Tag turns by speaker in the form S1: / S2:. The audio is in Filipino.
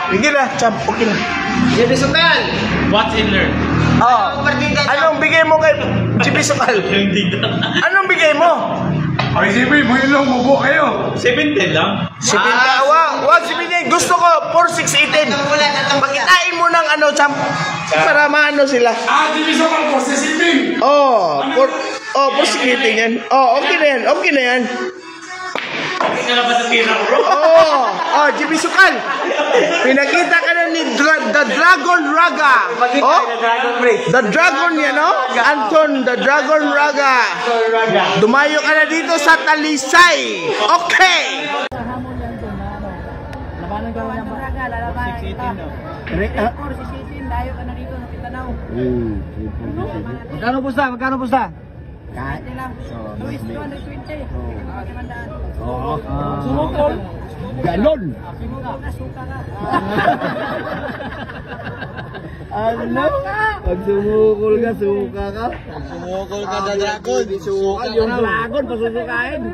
S1: Sige na, champ. Okay na.
S2: JB Sukal.
S3: Watch and learn.
S1: Anong bigay mo kay JB Sukal? Anong bigay mo?
S4: Ay, JB, mo yun lang, mubo kayo.
S3: 710 lang.
S1: 7 wag 7. Gusto ko 4618. Pakitain mo ng ano, champ. Para maano sila.
S4: JB Sukal po, si Siping.
S1: 4618 yan. Okay na yan. Okay na yan.
S3: Okay ka na ba sa tira ko, bro?
S1: JB Sukal. Pinakita ka na ni The Dragon Raga. The Dragon yan, no? Anton, The Dragon Raga. Dumayo ka na dito sa Talisay. Okay.
S2: Labanan ka ng Raga, lalabanan kita. 618, dayo ka na dito sa Pitanaw. Magkano pusta? Magkano pusta? Kahit lang. Luis, 220. Sumukol. Galon. Sumukol na, suka ka. Ano? Pag sumukol ka, suka ka.
S1: Sumukol ka, The Dragon.
S2: Suka, yung dragon, pasusukain.